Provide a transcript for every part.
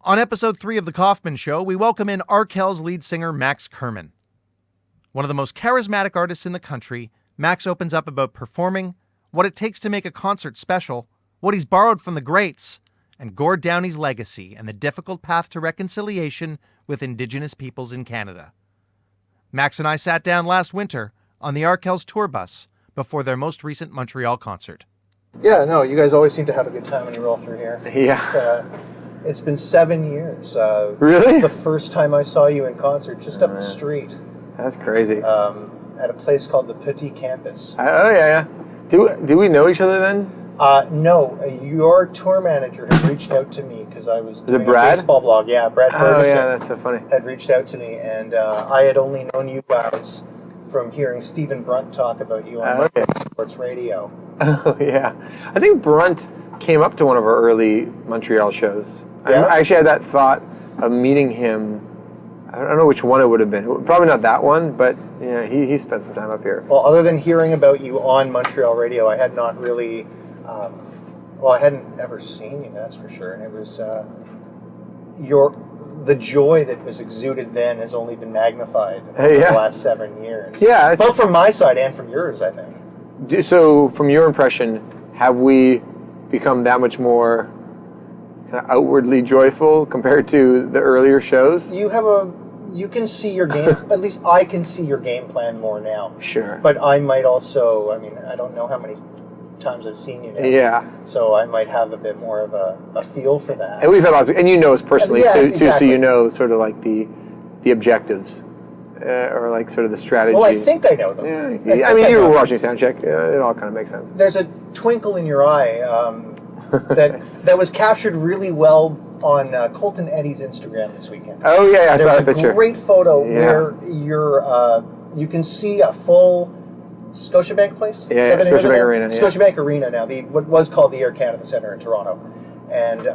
On episode 3 of The Kaufman Show, we welcome in Arkells lead singer Max Kerman. One of the most charismatic artists in the country, Max opens up about performing, what it takes to make a concert special, what he's borrowed from the greats, and Gord Downie's legacy and the difficult path to reconciliation with indigenous peoples in Canada. Max and I sat down last winter on the Arkells tour bus before their most recent Montreal concert. Yeah, no, you guys always seem to have a good time when you roll through here. Yeah. It's been 7 years. Really? It's the first time I saw you in concert, just up the street. That's crazy. At a place called the Petit Campus. Oh, yeah. Do we know each other then? No, your tour manager had reached out to me because I was doing it Brad? a baseball blog. Yeah, Brad Ferguson. Oh, yeah, that's so funny. Had reached out to me, and I had only known you guys from hearing Stephen Brunt talk about you on sports radio. Oh, yeah. I think Brunt came up to one of our early Montreal shows. Yeah? I actually had that thought of meeting him. I don't know which one it would have been. Probably not that one, but yeah, he spent some time up here. Well, other than hearing about you on Montreal radio, I had not really... I hadn't ever seen you, that's for sure. And it was... the joy that was exuded then has only been magnified over the last 7 years. Yeah. Both from my side and from yours, I think. So, from your impression, have we become that much more kind of outwardly joyful compared to the earlier shows? You can see your game, at least I can see your game plan more now. Sure. But I might also, I don't know how many times I've seen you now. Yeah. So I might have a bit more of a feel for that. And we've had lots of, and you know us personally too, exactly. so you know sort of like the objectives. Or like sort of the strategy. Well, I think I know them. Yeah, I mean, you were watching Soundcheck. It all kind of makes sense. There's a twinkle in your eye that was captured really well on Colton Eddy's Instagram this weekend. Oh yeah, I saw that picture. There's a great photo where you can see a full Scotiabank place. Yeah, Scotiabank Arena. Scotiabank Arena now, what was called the Air Canada Centre in Toronto, and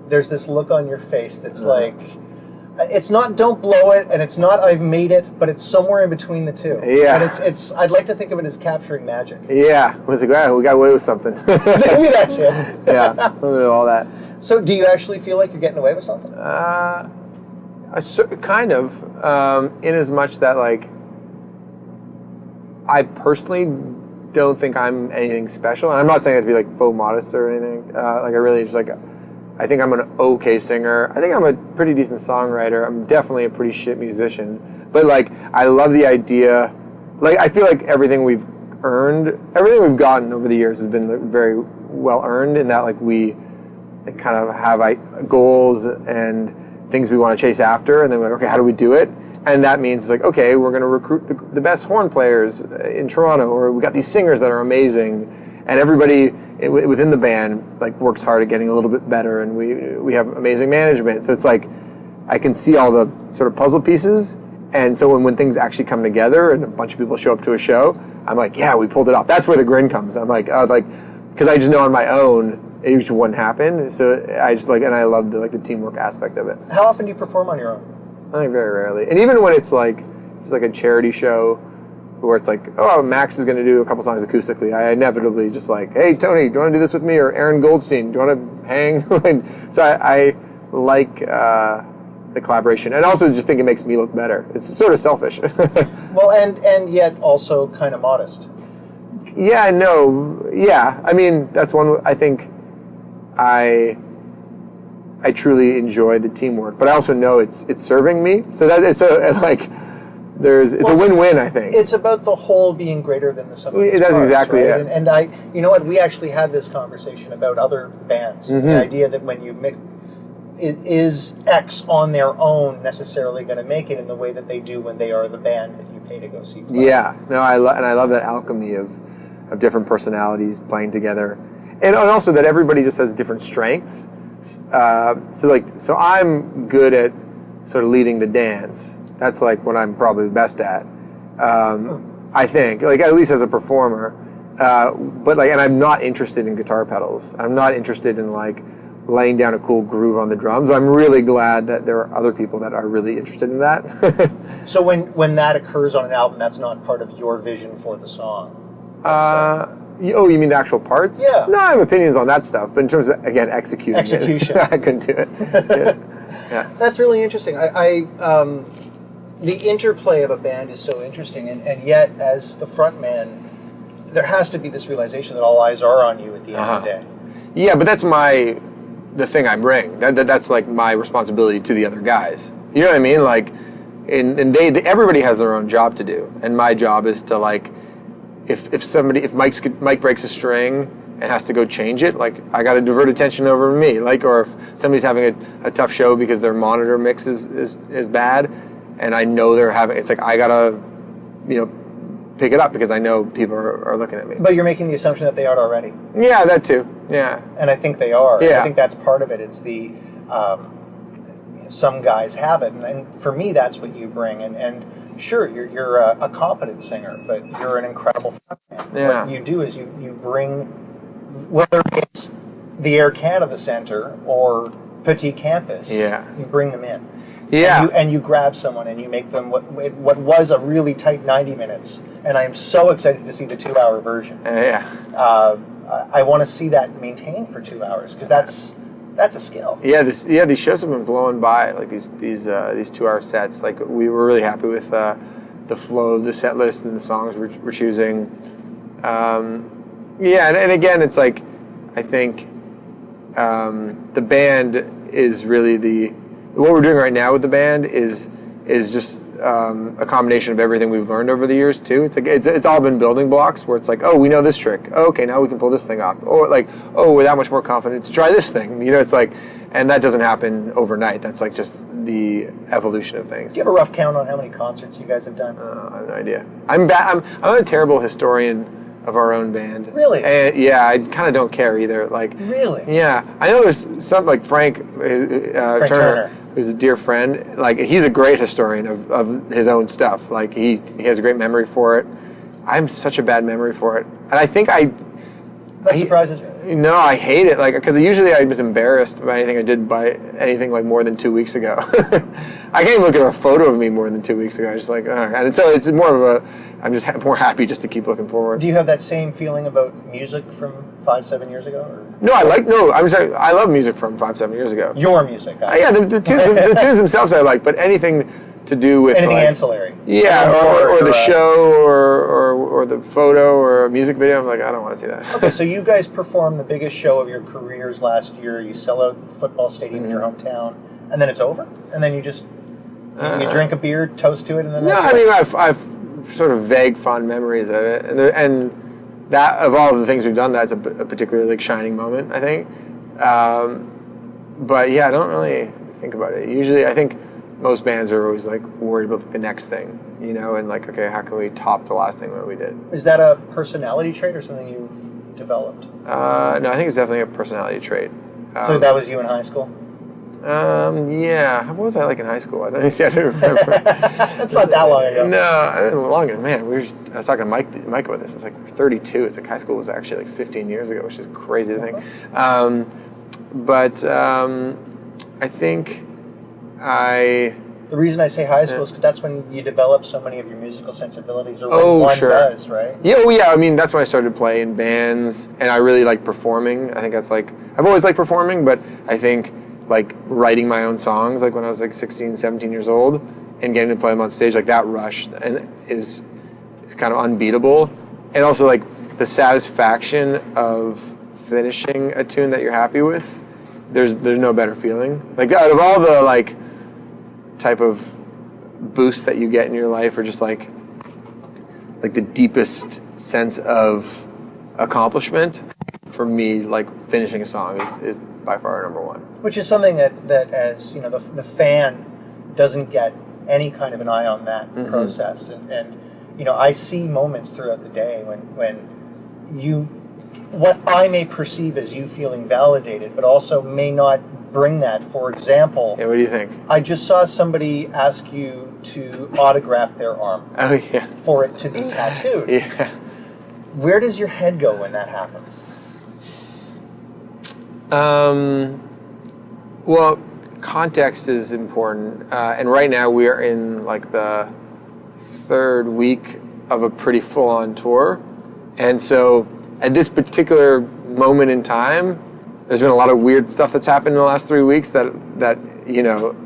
there's this look on your face that's like. It's not don't blow it, and it's not I've made it, but it's somewhere in between the two. Yeah. And it's I'd like to think of it as capturing magic. Yeah. It was like, we got away with something. Maybe that's it. Yeah. A little bit of all that. So do you actually feel like you're getting away with something? Kind of. In as much that, like, I personally don't think I'm anything special. And I'm not saying that to be, like, faux modest or anything. I really just, like... I think I'm an okay singer. I think I'm a pretty decent songwriter. I'm definitely a pretty shit musician. But, like, I love the idea. Like, I feel like everything we've gotten over the years has been very well earned in that, like, we kind of have goals and things we want to chase after. And then we're like, okay, how do we do it? And that means it's like, okay, we're going to recruit the best horn players in Toronto, or we got these singers that are amazing. And everybody within the band like works hard at getting a little bit better, and we have amazing management. So it's like I can see all the sort of puzzle pieces, and so when things actually come together and a bunch of people show up to a show, I'm like, yeah, we pulled it off. That's where the grin comes. I'm like, because I just know on my own it usually wouldn't happen. So I just and I love the teamwork aspect of it. How often do you perform on your own? I think very rarely, and even when it's like a charity show. Where it's like, oh, Max is going to do a couple songs acoustically. I inevitably just like, hey, Tony, do you want to do this with me? Or Aaron Goldstein, do you want to hang? So I like the collaboration. And also just think it makes me look better. It's sort of selfish. Well, and yet also kind of modest. Yeah, no. Yeah. I mean, that's one, I think I truly enjoy the teamwork. But I also know it's serving me. So that it's it's a win-win, I think. It's about the whole being greater than the sum of its That's parts, exactly right? it. And you know what? We actually had this conversation about other bands. Mm-hmm. The idea that when you mix, is X on their own necessarily going to make it in the way that they do when they are the band that you pay to go see play? Yeah. No, I love that alchemy of different personalities playing together, and also that everybody just has different strengths. So I'm good at sort of leading the dance. That's like what I'm probably the best at. I think, like at least as a performer. But and I'm not interested in guitar pedals. I'm not interested in like laying down a cool groove on the drums. I'm really glad that there are other people that are really interested in that. So when that occurs on an album, that's not part of your vision for the song. Oh, you mean the actual parts? Yeah. No, I have opinions on that stuff, but in terms of, again, execution, I couldn't do it. Yeah. That's really interesting. The interplay of a band is so interesting, and yet, as the front man, there has to be this realization that all eyes are on you at the end of the day. Yeah, but that's the thing I bring. That's like my responsibility to the other guys. You know what I mean? Like, and everybody has their own job to do, and my job is to, like, if Mike breaks a string and has to go change it, like, I got to divert attention over to me. Like, or if somebody's having a tough show because their monitor mix is bad, and I know it's like I gotta, pick it up because I know people are looking at me. But you're making the assumption that they are already. Yeah, that too. Yeah. And I think they are. Yeah. I think that's part of it. It's the some guys have it, and for me, that's what you bring. And sure, you're a competent singer, but you're an incredible frontman. Yeah. What you do is you bring, whether it's the Air Canada Centre or Petit Campus, you bring them in. Yeah. And you grab someone and you make them what was a really tight 90 minutes. And I am so excited to see the 2-hour version. I want to see that maintained for 2 hours because that's a skill. Yeah, these shows have been blowing by, like these 2-hour sets. Like, we were really happy with the flow of the set list and the songs we're choosing. And again, it's like, I think the band is really what we're doing right now with the band is just a combination of everything we've learned over the years too. It's like it's all been building blocks where it's like, oh, we know this trick. Oh, okay, now we can pull this thing off. Or like, oh, we're that much more confident to try this thing. It's like, and that doesn't happen overnight. That's like just the evolution of things. Do you have a rough count on how many concerts you guys have done? I have no idea. I'm a terrible historian of our own band. Really? And yeah, I kind of don't care either. Like, really? Yeah, I know there's some like Frank Turner, who's a dear friend. Like, he's a great historian of his own stuff. Like, he has a great memory for it. I'm such a bad memory for it, and I think that surprises me. No, I hate it. Like, because usually I was embarrassed by anything I did by anything like more than 2 weeks ago. I can't even look at a photo of me more than 2 weeks ago. I'm just like, and so it's more of I'm just more happy just to keep looking forward. Do you have that same feeling about music from 5-7 years ago? Or? No, I'm sorry, I love music from 5-7 years ago. Your music? Yeah, the tunes themselves I like, but anything to do with anything like, ancillary. Yeah, or the show, or the photo, or a music video. I'm like, I don't want to see that. Okay, so you guys performed the biggest show of your careers last year. You sell out the football stadium in your hometown, and then it's over, and then you just you drink a beer, toast to it, and then that's I mean, I've sort of vague fond memories of it, and that of all of the things we've done, that's a particularly like shining moment, I think. But yeah, I don't really think about it. Usually, I think most bands are always like worried about the next thing, and like, okay, how can we top the last thing that we did? Is that a personality trait or something you've developed? No, I think it's definitely a personality trait. So that was you in high school? Yeah. What was I like in high school? I don't remember. That's not that long ago. No, longer. Man, I was talking to Mike about this. It's like 32. It's like high school was actually like 15 years ago, which is crazy to think. But I think the reason I say high school is because that's when you develop so many of your musical sensibilities, or when one does, right? Yeah, I mean, that's when I started playing bands, and I really like performing. I think that's like, I've always liked performing, but I think like writing my own songs, like when I was like 16, 17 years old, and getting to play them on stage, like that rush and is kind of unbeatable. And also like the satisfaction of finishing a tune that you're happy with, there's no better feeling. Like out of all the like type of boost that you get in your life, or just like the deepest sense of accomplishment, for me, like finishing a song is by far number one. Which is something that as the fan doesn't get any kind of an eye on that process, and I see moments throughout the day when you, what I may perceive as you feeling validated, but also may not bring that. For example, what do you think? I just saw somebody ask you to autograph their arm. Oh yeah. For it to be tattooed. Yeah. Where does your head go when that happens? Well, context is important, and right now we are in like the third week of a pretty full-on tour, and so at this particular moment in time, there's been a lot of weird stuff that's happened in the last 3 weeks that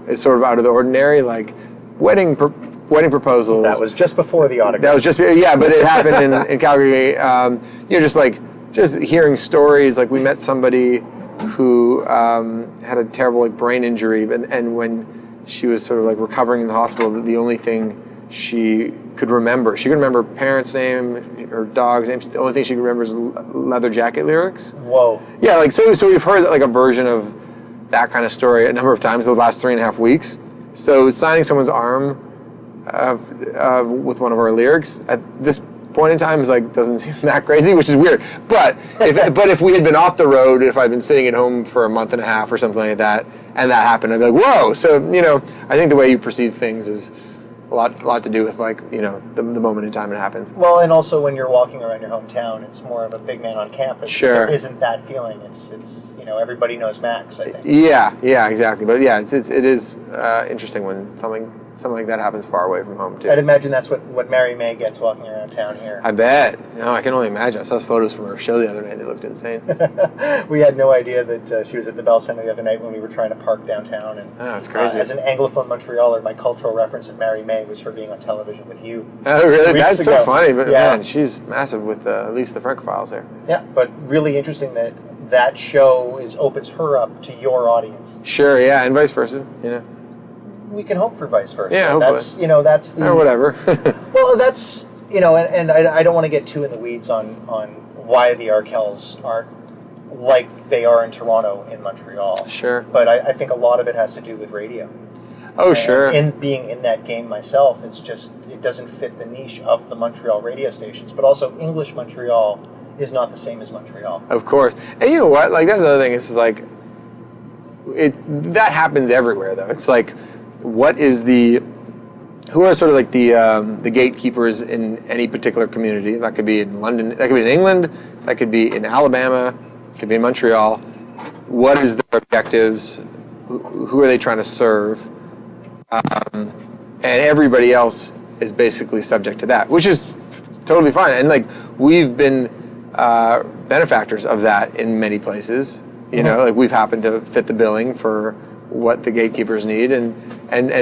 is sort of out of the ordinary, like wedding proposals. That was just before the autograph. That was just, yeah, but it happened in Calgary. Just hearing stories. Like we met somebody who had a terrible brain injury, and when she was sort of like recovering in the hospital, the only thing she could remember parents' name, her dog's name. The only thing she could remember is Leather Jacket lyrics. Whoa. Yeah, like so we've heard like a version of that kind of story a number of times in the last 3.5 weeks. So signing someone's arm with one of our lyrics at this point in time is like doesn't seem that crazy, which is weird. But if we had been off the road, if I'd been sitting at home for a month and a half or something like that, and that happened, I'd be like, whoa. So I think the way you perceive things is a lot to do with the moment in time it happens. Well, and also when you're walking around your hometown, it's more of a big man on campus. Sure. There isn't that feeling. It's everybody knows Max, I think. Yeah, exactly. But yeah, it is interesting when something like that happens far away from home too. I'd imagine that's what Mary May gets walking around town here. I bet. No, I can only imagine. I saw photos from her show the other night. They looked insane. We had no idea that she was at the Bell Center the other night when we were trying to park downtown. And that's crazy. As an Anglophone Montrealer, my cultural reference of Mary May was her being on television with you. Oh, really? That's ago. So funny. But yeah. Man, she's massive with at least the Francophiles there. Yeah, but really interesting that show opens her up to your audience. Sure, yeah, and vice versa, We can hope for vice versa. Yeah, hopefully. That's the... Or whatever. Well, that's, and I don't want to get too in the weeds on why the Arkells aren't like they are in Toronto, in Montreal. Sure. But I think a lot of it has to do with radio. Oh, sure. And being in that game myself, it doesn't fit the niche of the Montreal radio stations. But also, English Montreal is not the same as Montreal. Of course. And you know what? Like, that's another thing. It's just like, that happens everywhere, though. It's like, who are sort of like the gatekeepers in any particular community? That could be in London, that could be in England, that could be in Alabama, it could be in Montreal. What is their objectives? Who are they trying to serve? And everybody else is basically subject to that, which is totally fine. And like we've been benefactors of that in many places. Like we've happened to fit the billing for what the gatekeepers need, and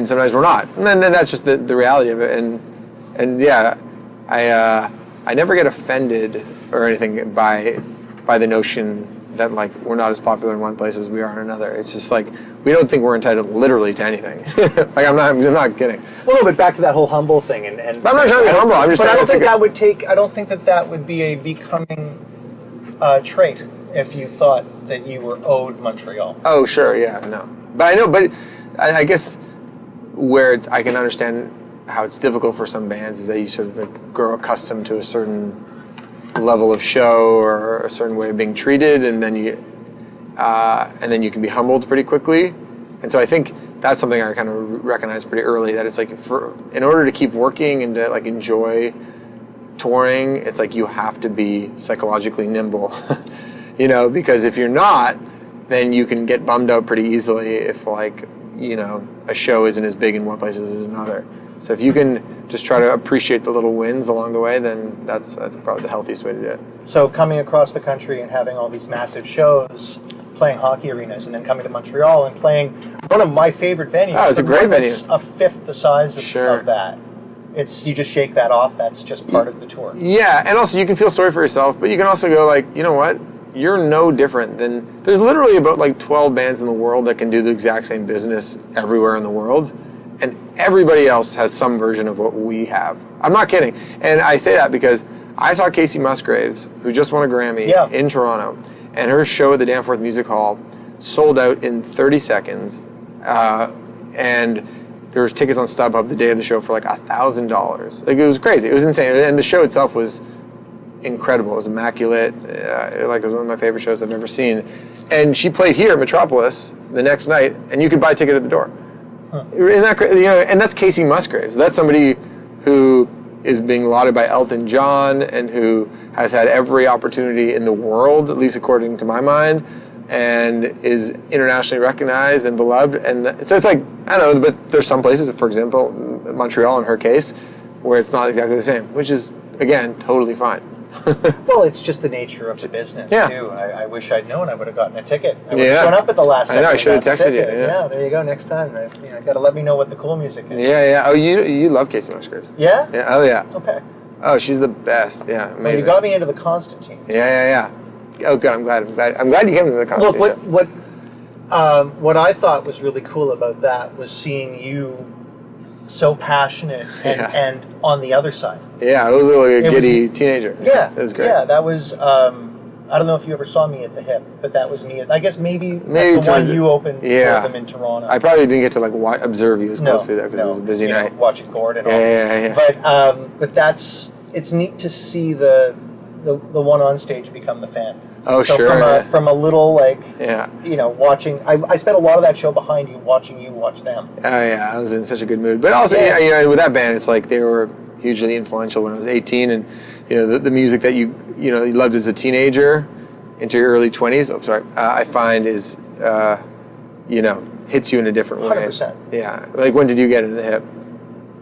sometimes we're not. And then that's just the reality of it. And yeah, I never get offended or anything by the notion that like we're not as popular in one place as we are in another. It's just like we don't think we're entitled literally to anything. Like I'm not kidding. Well, no, but back to that whole humble thing, and but I'm not trying to be humble. I'm just saying. I don't think that would be a becoming trait if you thought that you were owed Montreal. Oh, sure, yeah, no. But I know, I guess where I can understand how it's difficult for some bands is that you sort of like grow accustomed to a certain level of show or a certain way of being treated, and then you can be humbled pretty quickly. And so I think that's something I kind of recognized pretty early, that it's like in order to keep working and to like enjoy touring, it's like you have to be psychologically nimble. Because if you're not, then you can get bummed out pretty easily if a show isn't as big in one place as another. So if you can just try to appreciate the little wins along the way, then that's probably the healthiest way to do it. So coming across the country and having all these massive shows, playing hockey arenas, and then coming to Montreal and playing one of my favorite venues. Oh, it's a great venue. It's a fifth the size of that. You just shake that off. That's just part of the tour. Yeah, and also you can feel sorry for yourself, but you can also go like, you know what? You're no different than... There's literally about like 12 bands in the world that can do the exact same business everywhere in the world, and everybody else has some version of what we have. I'm not kidding. And I say that because I saw Casey Musgraves, who just won a Grammy in Toronto, and her show at the Danforth Music Hall sold out in 30 seconds, and there was tickets on StubHub the day of the show for like $1,000. Like, it was crazy. It was insane. And the show itself was incredible. It was immaculate. It was one of my favorite shows I've ever seen. And she played here at Metropolis the next night, and you could buy a ticket at the door. Huh. Isn't that crazy? And that's Casey Musgraves. That's somebody who is being lauded by Elton John and who has had every opportunity in the world, at least according to my mind, and is internationally recognized and beloved. And so it's like, I don't know, but there's some places, for example, Montreal in her case, where it's not exactly the same, which is, again, totally fine. Well, it's just the nature of the business, Yeah. too. I wish I'd known. I would have gotten a ticket. I would have shown up at the last I know, second I should have and gotten texted a ticket. you, yeah. There you go. Next time. Got to let me know what the cool music is. Yeah. Oh, you love Casey Musgraves. Yeah? Yeah. Oh, yeah. Okay. Oh, she's the best. Yeah, amazing. Well, you got me into the Constantines. Yeah. Oh, good. I'm glad you came to the concert. Look, what I thought was really cool about that was seeing you so passionate and on the other side. Yeah, it was like a giddy teenager. Yeah, it was great. Yeah, that was. I don't know if you ever saw me at the Hip, but that was me. I guess maybe the one you opened for them in Toronto. I probably didn't get to observe you as closely though because it was a busy night. Watching Gord and all. Yeah. But it's neat to see the one on stage become the fan. Oh, so sure. From a little watching. I spent a lot of that show behind you, watching you watch them. Oh yeah, I was in such a good mood. But also, with that band, it's like they were hugely influential when I was 18, and the music that you loved as a teenager into your early 20s. Oh, sorry. I find is hits you in a different way. 100%. Yeah. Like when did you get into the Hip?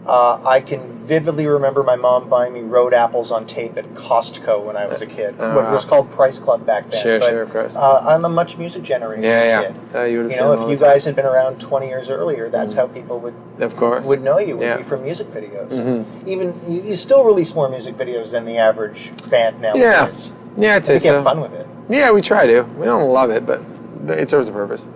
I can vividly remember my mom buying me road apples on tape at Costco when I was a kid. What was called Price Club back then. Sure, of course. I'm a Much Music generation kid. You would have if you guys had been around 20 years earlier, that's how people would know you, would be from music videos. Mm-hmm. Even you still release more music videos than the average band nowadays. Yeah, I'd say so. You get fun with it. Yeah, we try to. We don't love it, but it serves a purpose.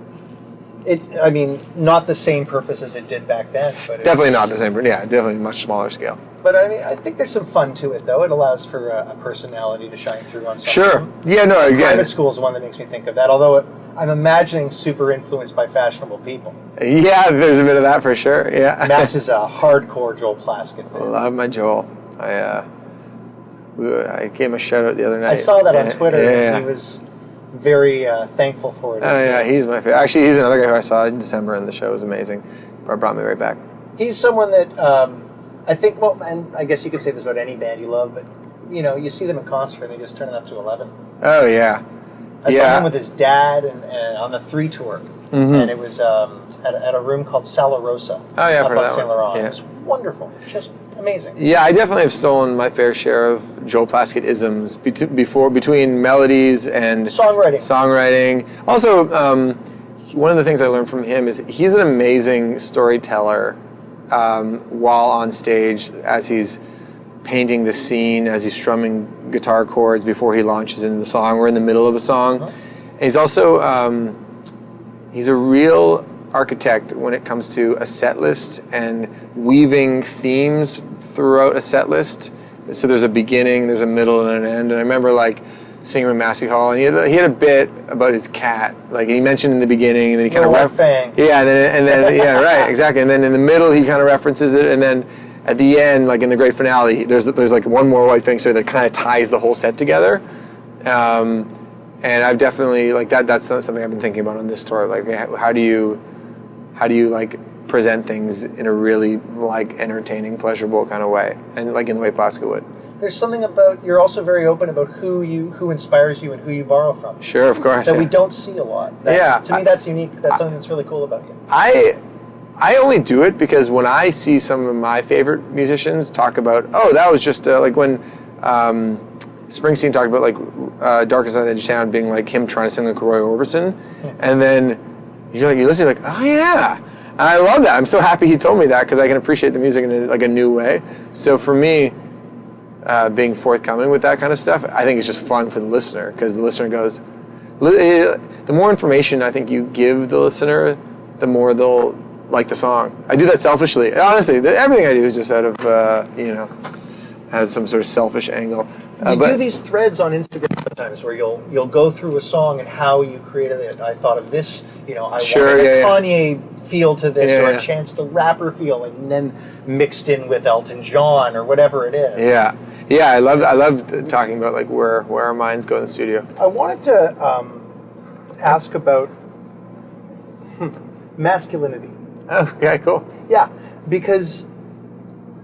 Not the same purpose as it did back then, but definitely not the same. Yeah, definitely much smaller scale. But I think there's some fun to it, though. It allows for a personality to shine through on something. Sure. Yeah. No. Again, Private School is the one that makes me think of that. Although I'm imagining super influenced by fashionable people. Yeah, there's a bit of that for sure. Yeah. Max is a hardcore Joel Plaskett fan. I love my Joel. I gave him a shout out the other night. I saw that on Twitter. Yeah. He was very thankful for it. Oh yeah, he's my favorite. Actually, he's another guy who I saw in December, and the show was amazing. Brought me right back. He's someone that I think. Well, and I guess you could say this about any band you love, but you see them in concert and they just turn it up to 11. Oh yeah. I saw him with his dad and on the 3 tour, and it was at a room called Sala Rosa. Oh yeah, up for on that Saint one. Laurent. Yeah. It was wonderful, just amazing. Yeah, I definitely have stolen my fair share of Joel Plaskett isms between melodies and songwriting. Also, one of the things I learned from him is he's an amazing storyteller while on stage as he's painting the scene, as he's strumming guitar chords before he launches into the song or in the middle of a song. And he's also he's a real architect when it comes to a set list and weaving themes throughout a set list. So there's a beginning, there's a middle, and an end. And I remember seeing him in Massey Hall, and he had a bit about his cat. He mentioned in the beginning, and then he kind of yeah, and then yeah, right, exactly. And then in the middle, he kind of references it, and then at the end, in the great finale, there's one more White Fang story that kind of ties the whole set together. And I've definitely that's something I've been thinking about on this tour. How do you present things in a really entertaining, pleasurable kind of way, and in the way Plaskett would. There's something about you're also very open about who inspires you and who you borrow from. Sure, of course. That we don't see a lot. To me, that's unique. That's something that's really cool about you. I only do it because when I see some of my favorite musicians talk about, that was just when Springsteen talked about Darkest Night on the Edge of Town being him trying to sing like Roy Orbison, and then you listen, you're oh yeah, and I love that. I'm so happy he told me that because I can appreciate the music in a new way. So for me, being forthcoming with that kind of stuff, I think it's just fun for the listener because the listener goes, the more information I think you give the listener, the more they'll like the song. I do that selfishly. Honestly, everything I do is just out of has some sort of selfish angle. You do these threads on Instagram sometimes where you'll go through a song and how you created it. I thought of this, I wanted a Kanye feel to this, or a Chance the Rapper feel, and then mixed in with Elton John or whatever it is. Yeah, I love talking about where our minds go in the studio. I wanted to ask about masculinity. Okay, cool. Yeah, because.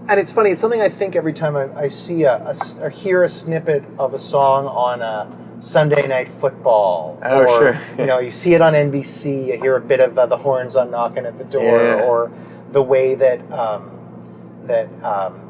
And it's funny, it's something I think every time I see or hear a snippet of a song on a Sunday Night Football. Oh, or, sure. You see it on NBC, you hear a bit of the horns on knocking at the door, or the way that that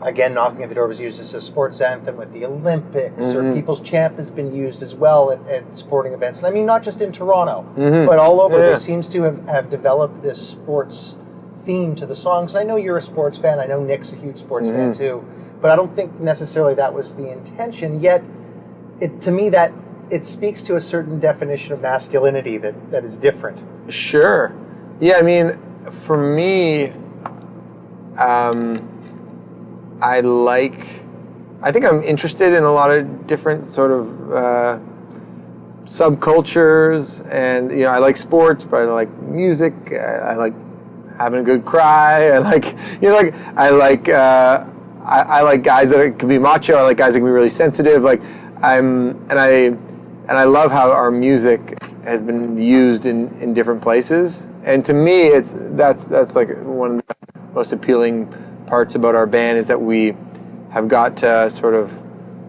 again, Knocking at the Door was used as a sports anthem with the Olympics, or People's Champ has been used as well at sporting events. And I mean, not just in Toronto, but all over. There seems to have developed this sports theme to the songs. I know you're a sports fan. I know Nick's a huge sports fan too. But I don't think necessarily that was the intention. Yet, to me, that it speaks to a certain definition of masculinity that is different. Sure. Yeah, I mean, for me, I think I'm interested in a lot of different sort of subcultures, and I like sports, but I like music. I like having a good cry. I like I like guys that can be macho. I like guys that can be really sensitive. I love how our music has been used in different places. And to me, that's like one of the most appealing parts about our band, is that we have got to sort of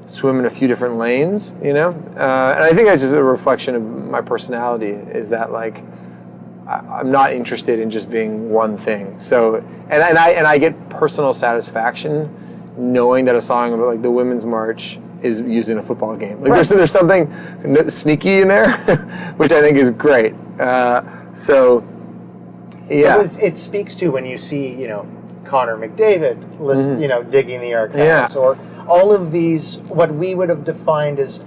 swim in a few different lanes, and I think that's just a reflection of my personality, is that I'm not interested in just being one thing. So, and I get personal satisfaction knowing that a song about the Women's March is used in a football game. There's something sneaky in there, which I think is great. So, yeah. But it speaks to when you see, Connor McDavid, digging the Arkells, or all of these, what we would have defined as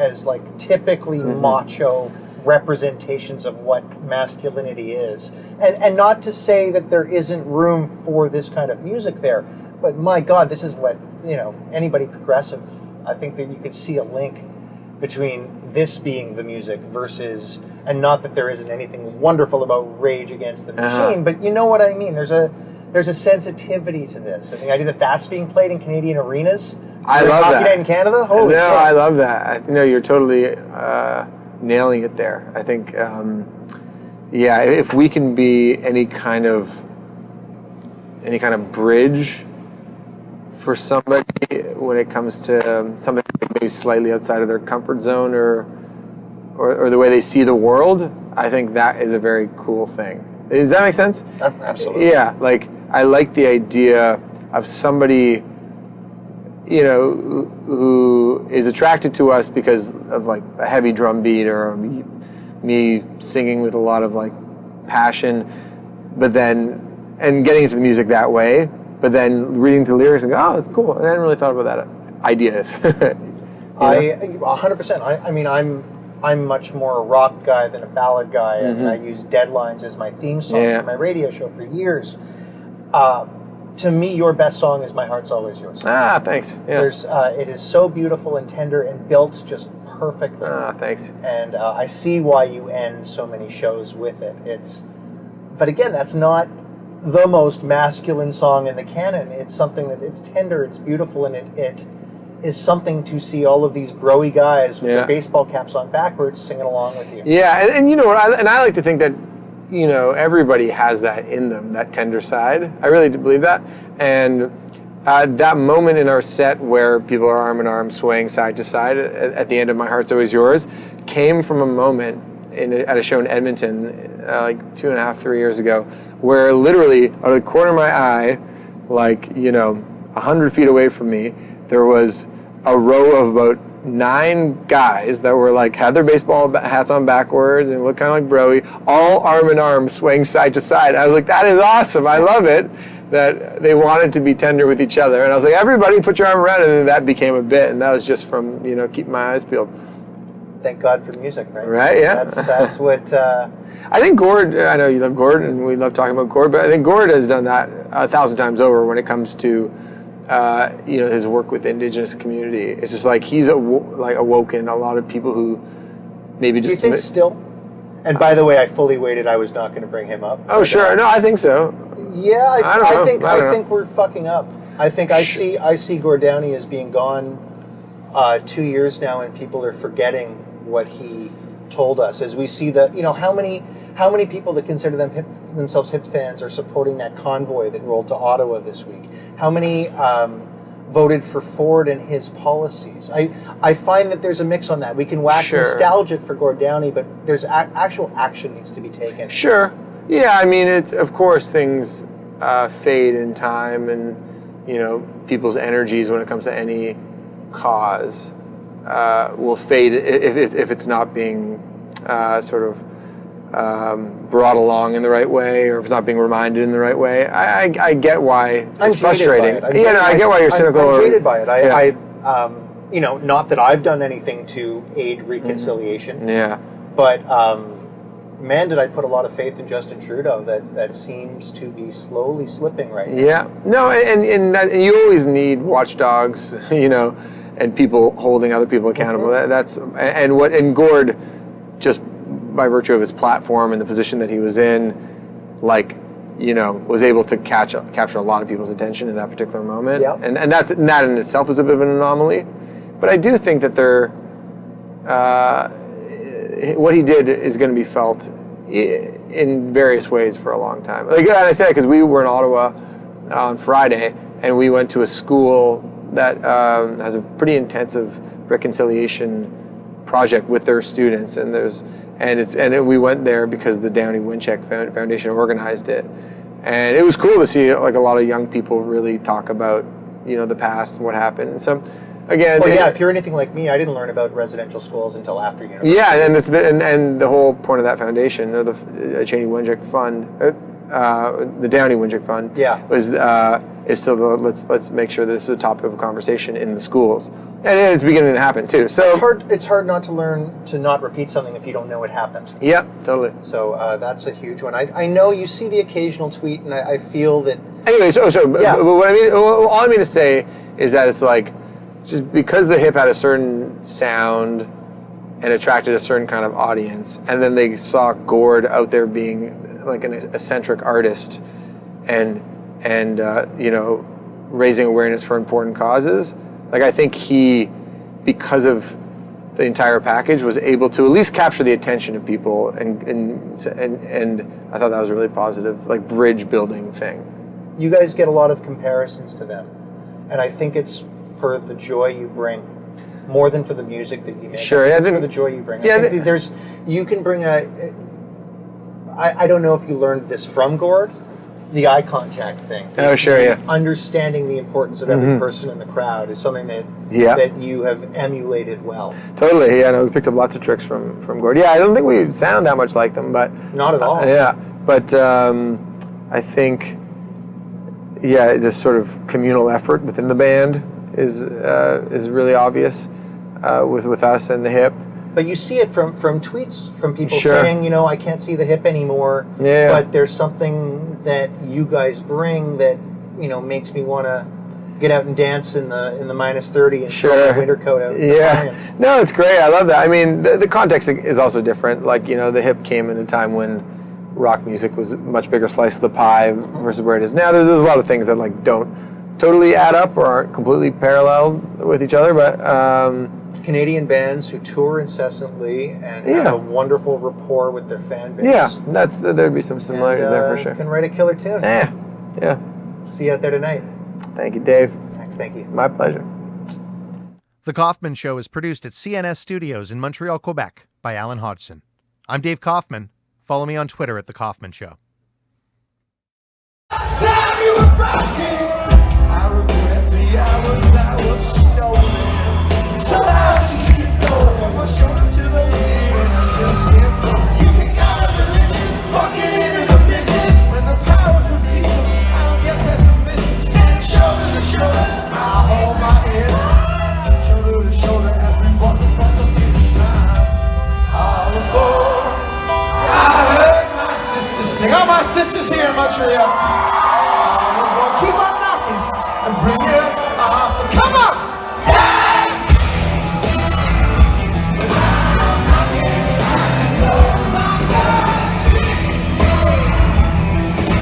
typically macho representations of what masculinity is. And not to say that there isn't room for this kind of music there, but my God, this is what, anybody progressive, I think that you could see a link between this being the music versus, and not that there isn't anything wonderful about Rage Against the Machine, but you know what I mean. There's a sensitivity to this, and the idea that that's being played in Canadian arenas. I love Hockey that. Night in Canada. Holy shit! I love that. You're totally nailing it there. I think, if we can be any kind of bridge for somebody when it comes to something maybe slightly outside of their comfort zone or the way they see the world, I think that is a very cool thing. Does that make sense? Absolutely. Yeah, I like the idea of somebody, who is attracted to us because of a heavy drum beat, or me singing with a lot of passion, but then, and getting into the music that way, but then reading the lyrics and go, oh, that's cool. And I hadn't really thought about that idea. 100%. I mean, I'm much more a rock guy than a ballad guy, and I use Deadlines as my theme song for my radio show for years. To me, your best song is My Heart's Always Yours. Ah, thanks. Yeah. It is so beautiful and tender and built just perfectly. Ah, thanks. And I see why you end so many shows with it. But again, that's not the most masculine song in the canon. It's something that it's tender, it's beautiful, and it is something to see all of these broy guys with their baseball caps on backwards singing along with you. Yeah, and you know what? I like to think that everybody has that in them, that tender side. I really do believe that. And that moment in our set where people are arm in arm swaying side to side at the end of My Heart's Always Yours came from a moment at a show in Edmonton 2.5-3 years ago, where literally out of the corner of my eye, 100 feet away from me, there was a row of about 9 guys that were had their baseball hats on backwards and looked kind of like broy, all arm in arm swaying side to side. I was like, that is awesome. I love it that they wanted to be tender with each other. And I was like, everybody put your arm around it. And then that became a bit. And that was just from, keeping my eyes peeled. Thank God for music, right? Right, yeah. That's what... I think Gord, I know you love Gord and we love talking about Gord, but I think Gord has done that 1,000 times over when it comes to his work with the indigenous community. It's just he's awoken a lot of people who maybe just... Do you think still? And by the way, I fully waited. I was not going to bring him up. Oh, sure. No, I think so. Yeah, I think I think we're fucking up. I think I see Gord Downie as being gone 2 years now, and people are forgetting what he told us. As we see how many people that consider themselves hip fans are supporting that convoy that rolled to Ottawa this week? How many voted for Ford and his policies? I find that there's a mix on that. We can wax nostalgic for Gord Downie, but there's actual action needs to be taken. Sure. Yeah, I mean, it's of course things fade in time, and people's energies when it comes to any cause will fade if it's not being brought along in the right way, or if it's not being reminded in the right way. I get why it's frustrating. I get why you're cynical. I'm jaded by it. Not that I've done anything to aid reconciliation. Yeah. But man, did I put a lot of faith in Justin Trudeau that seems to be slowly slipping right now. Yeah. No, and you always need watchdogs, and people holding other people accountable. And Gord, just by virtue of his platform and the position that he was in, was able to capture a lot of people's attention in that particular moment. Yeah. And that in itself is a bit of an anomaly. But I do think that what he did is going to be felt in various ways for a long time. And I say that because we were in Ottawa on Friday, and we went to a school that has a pretty intensive reconciliation project with their students, and we went there because the Downie Wincheck Foundation organized it, and it was cool to see a lot of young people really talk about the past and what happened. And so again, if you're anything like me, I didn't learn about residential schools until after university. Yeah, and the whole point of that foundation, the Cheney Wincheck Fund, the Downie Wincheck Fund, was is to let's make sure this is a topic of conversation in the schools, and it's beginning to happen too. So it's hard not to learn to not repeat something if you don't know it happened. Yeah, totally. So that's a huge one. I know you see the occasional tweet, and I feel that. Anyway, but what all I mean to say is that it's just because the hip had a certain sound and attracted a certain kind of audience, and then they saw Gord out there being an eccentric artist and raising awareness for important causes. I think he, because of the entire package, was able to at least capture the attention of people, and I thought that was a really positive, bridge building thing. You guys get a lot of comparisons to them, and I think it's for the joy you bring, more than for the music that you make. Sure, it's for the joy you bring. I think you can bring I don't know if you learned this from Gord, the eye contact thing. Understanding the importance of every person in the crowd is something that you have emulated well. Totally, we picked up lots of tricks from Gord. Yeah, I don't think we sound that much like them, but not at all. But I think this sort of communal effort within the band is really obvious with us and the hip. But you see it from tweets from people saying, I can't see the hip anymore. Yeah. But there's something that you guys bring that makes me want to get out and dance in the -30 and throw my winter coat out. No, it's great. I love that. I mean, the context is also different. The hip came in a time when rock music was a much bigger slice of the pie versus where it is now. There's a lot of things that don't totally add up or aren't completely parallel with each other, but Canadian bands who tour incessantly and have a wonderful rapport with their fan base. Yeah, there'd be some similarities there for sure. Can write a killer tune. Yeah. See you out there tonight. Thank you, Dave. Max, thank you. My pleasure. The Kaufman Show is produced at CNS Studios in Montreal, Quebec by Alan Hodgson. I'm Dave Kaufman. Follow me on Twitter at The Kaufman Show. Time you were broken, I regret the hours that were stolen. So how did you keep going? From my shoulder to the lead, and I just kept going. You can count a religion, walking into the missing. When the powers of people, I don't get pessimistic. Standing shoulder to shoulder, I hold my head. Shoulder to shoulder as we walk across the finish line. All aboard. I heard my sisters sing. All my sisters here in Montreal. All aboard. Keep on knocking and bring it